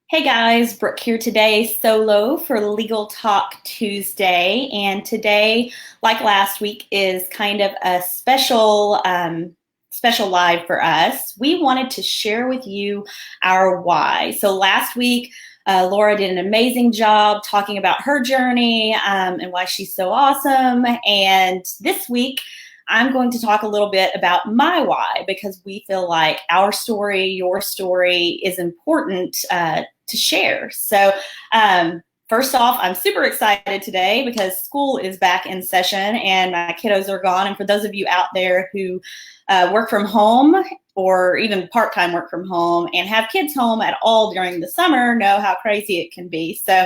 Hey guys, Brooke here today, solo for Legal Talk Tuesday. And today, like last week, is kind of a special live for us. We wanted to share with you our why. So last week, Laura did an amazing job talking about her journey and why she's so awesome. And this week, I'm going to talk a little bit about my why because we feel like our story, your story is important to share. So first off, I'm super excited today because school is back in session and my kiddos are gone. And for those of you out there who work from home or even part-time work from home and have kids home at all during the summer know how crazy it can be. So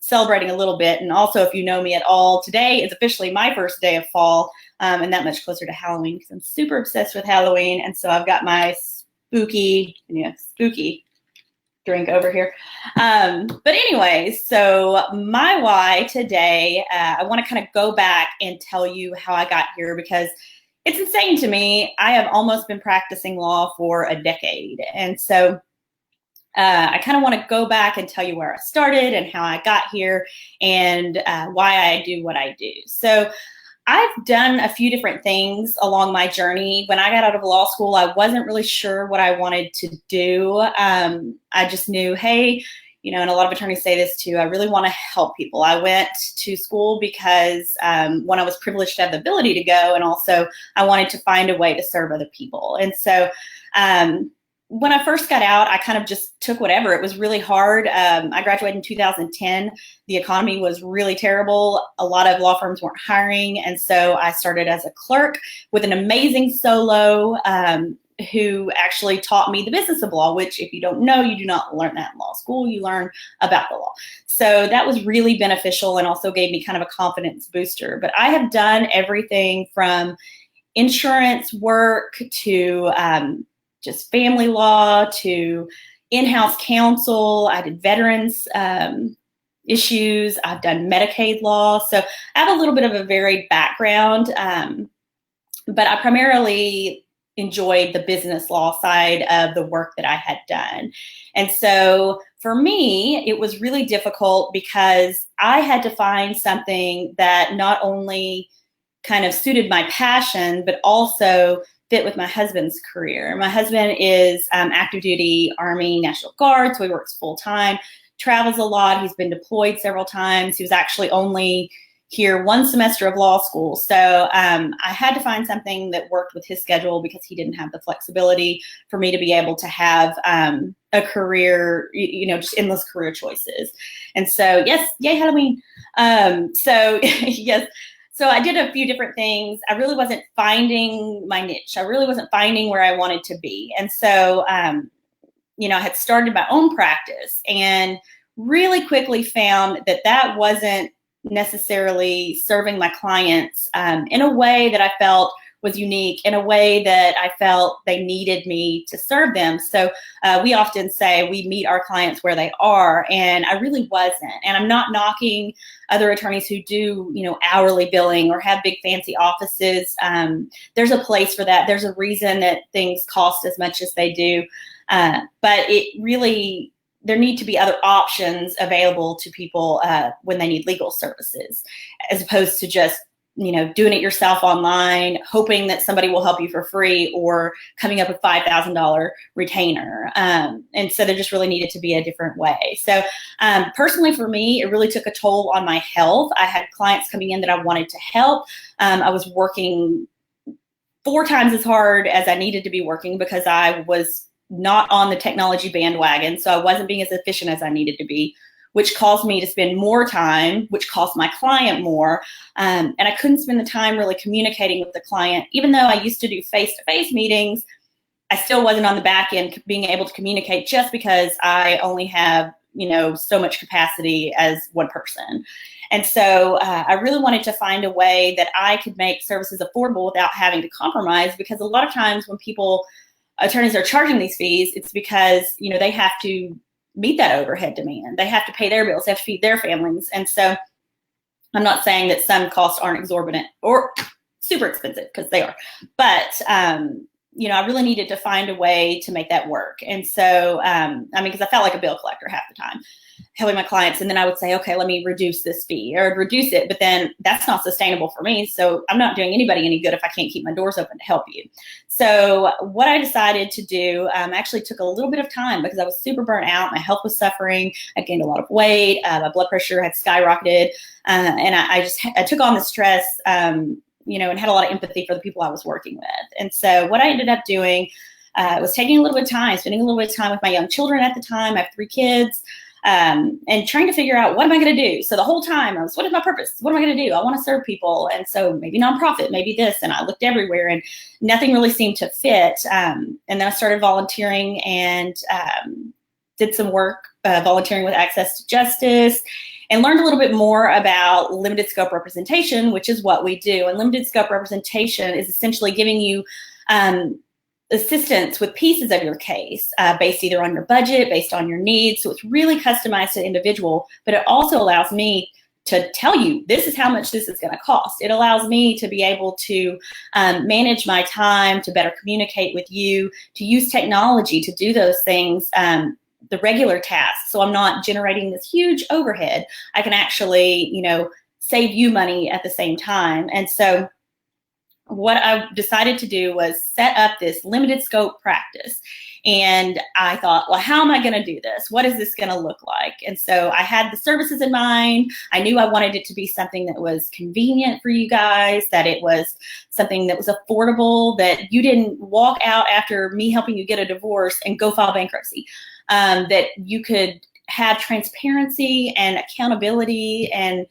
celebrating a little bit. And also, if you know me at all, today is officially my first day of fall and that much closer to Halloween because I'm super obsessed with Halloween. And so I've got my spooky drink over here. But anyway, so my why today, I want to kind of go back and tell you how I got here because it's insane to me. I have almost been practicing law for a decade. And so I kind of want to go back and tell you where I started and how I got here and why I do what I do. So I've done a few different things along my journey. When I got out of law school, I wasn't really sure what I wanted to do. I just knew, hey, and a lot of attorneys say this too, I really want to help people. I went to school because one, I was privileged to have the ability to go, and also I wanted to find a way to serve other people. And so when I first got out, I kind of just took whatever. It was really hard. I graduated in 2010. The economy was really terrible. A lot of law firms weren't hiring. And so I started as a clerk with an amazing solo who actually taught me the business of law, which if you don't know, you do not learn that in law school. You learn about the law. So that was really beneficial and also gave me kind of a confidence booster. But I have done everything from insurance work to just family law to in-house counsel. I did veterans issues. I've done Medicaid law. So I have a little bit of a varied background, but I primarily enjoyed the business law side of the work that I had done. And so for me, it was really difficult because I had to find something that not only kind of suited my passion, but also fit with my husband's career. My husband is active duty Army National Guard, so he works full time, travels a lot. He's been deployed several times. He was actually only here one semester of law school. So I had to find something that worked with his schedule because he didn't have the flexibility for me to be able to have a career, just endless career choices. And so, yes, yay, Halloween. Yes. So I did a few different things. I really wasn't finding my niche. I really wasn't finding where I wanted to be. And so, I had started my own practice and really quickly found that that wasn't necessarily serving my clients in a way that I felt was unique, in a way that I felt they needed me to serve them. So we often say we meet our clients where they are, and I really wasn't. And I'm not knocking other attorneys who do, hourly billing or have big fancy offices. There's a place for that. There's a reason that things cost as much as they do. But there need to be other options available to people when they need legal services, as opposed to just, doing it yourself online, hoping that somebody will help you for free or coming up with $5,000 retainer. And so there just really needed to be a different way. So personally for me, it really took a toll on my health. I had clients coming in that I wanted to help. I was working 4 times as hard as I needed to be working because I was not on the technology bandwagon. So I wasn't being as efficient as I needed to be, which caused me to spend more time, which cost my client more. And I couldn't spend the time really communicating with the client. Even though I used to do face-to-face meetings, I still wasn't on the back end being able to communicate just because I only have, so much capacity as one person. And so I really wanted to find a way that I could make services affordable without having to compromise, because a lot of times when attorneys are charging these fees, it's because, they have to meet that overhead demand. They have to pay their bills, they have to feed their families. And so I'm not saying that some costs aren't exorbitant or super expensive, because they are. But, I really needed to find a way to make that work. And so, because I felt like a bill collector half the time, helping my clients. And then I would say, okay, let me reduce this fee or reduce it. But then that's not sustainable for me. So I'm not doing anybody any good if I can't keep my doors open to help you. So what I decided to do actually took a little bit of time because I was super burnt out. My health was suffering. I gained a lot of weight. My blood pressure had skyrocketed. And I took on the stress, and had a lot of empathy for the people I was working with. And so what I ended up doing was taking a little bit of time, spending a little bit of time with my young children at the time. I have 3 kids. And trying to figure out, what am I going to do? So the whole time I was, what is my purpose? What am I going to do? I want to serve people. And so maybe nonprofit, maybe this. And I looked everywhere and nothing really seemed to fit. And then I started volunteering and did some work volunteering with Access to Justice and learned a little bit more about limited scope representation, which is what we do. And limited scope representation is essentially giving you assistance with pieces of your case based either on your budget, based on your needs. So it's really customized to the individual, but it also allows me to tell you, this is how much this is going to cost. It allows me to be able to manage my time, to better communicate with you, to use technology to do those things, the regular tasks. So I'm not generating this huge overhead. I can actually, save you money at the same time. And so what I decided to do was set up this limited scope practice. And I thought, well, how am I going to do this? What is this going to look like? And so I had the services in mind. I knew I wanted it to be something that was convenient for you guys, that it was something that was affordable, that you didn't walk out after me helping you get a divorce and go file bankruptcy, that you could have transparency and accountability and,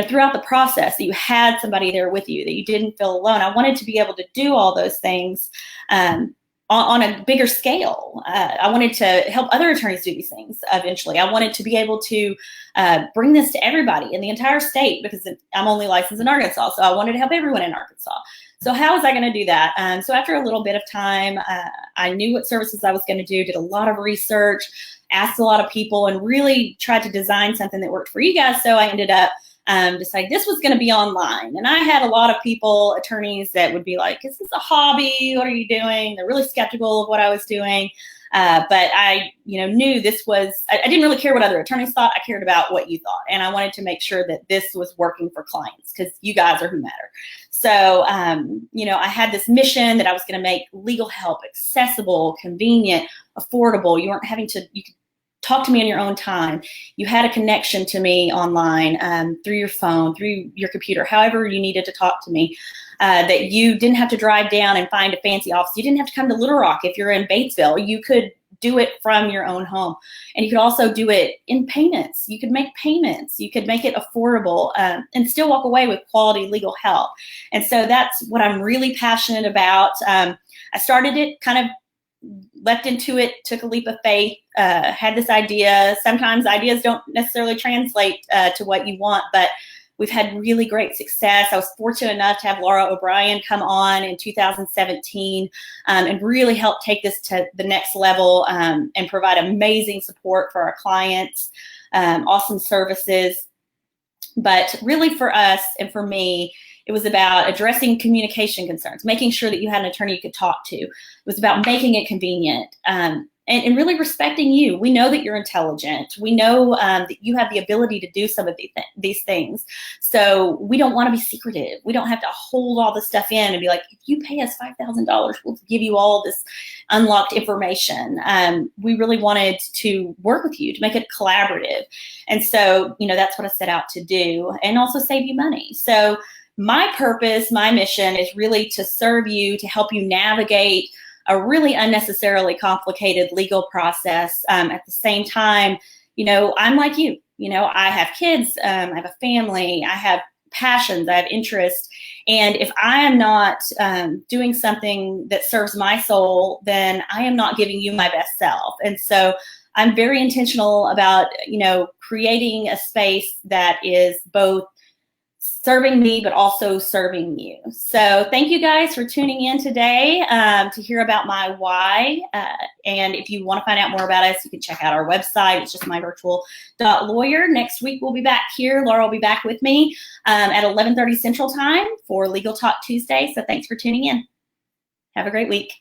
throughout the process, that you had somebody there with you, that you didn't feel alone. I wanted to be able to do all those things on a bigger scale. I wanted to help other attorneys do these things eventually. I wanted to be able to bring this to everybody in the entire state because I'm only licensed in Arkansas. So I wanted to help everyone in Arkansas. So how was I going to do that? So after a little bit of time, I knew what services I was going to do, did a lot of research, asked a lot of people, and really tried to design something that worked for you guys. So I ended up deciding this was going to be online. And I had a lot of people, attorneys, that would be like, is this a hobby? What are you doing? They're really skeptical of what I was doing. But I, knew this was, I didn't really care what other attorneys thought. I cared about what you thought. And I wanted to make sure that this was working for clients because you guys are who matter. So, I had this mission that I was going to make legal help accessible, convenient, affordable. You weren't having to, you could talk to me on your own time. You had a connection to me online through your phone, through your computer, however you needed to talk to me, that you didn't have to drive down and find a fancy office. You didn't have to come to Little Rock if you're in Batesville. You could do it from your own home. And you could also do it in payments. You could make payments. You could make it affordable and still walk away with quality legal help. And so that's what I'm really passionate about. I started it, kind of leapt into it, took a leap of faith, had this idea. Sometimes ideas don't necessarily translate to what you want, but we've had really great success. I was fortunate enough to have Laura O'Brien come on in 2017 and really help take this to the next level and provide amazing support for our clients, awesome services. But really for us and for me, it was about addressing communication concerns, making sure that you had an attorney you could talk to. It was about making it convenient and really respecting you. We know that you're intelligent. We know that you have the ability to do some of these things. So we don't want to be secretive. We don't have to hold all this stuff in and be like, if you pay us $5,000, we'll give you all this unlocked information. We really wanted to work with you to make it collaborative. And so, that's what I set out to do and also save you money. So my purpose, my mission is really to serve you, to help you navigate a really unnecessarily complicated legal process. At the same time, I'm like you. I have kids, I have a family, I have passions, I have interests. And if I am not doing something that serves my soul, then I am not giving you my best self. And so I'm very intentional about, creating a space that is both serving me, but also serving you. So thank you guys for tuning in today to hear about my why. And if you want to find out more about us, you can check out our website. It's just MyVirtual.Lawyer. Next week, we'll be back here. Laura will be back with me at 11:30 Central Time for Legal Talk Tuesday. So thanks for tuning in. Have a great week.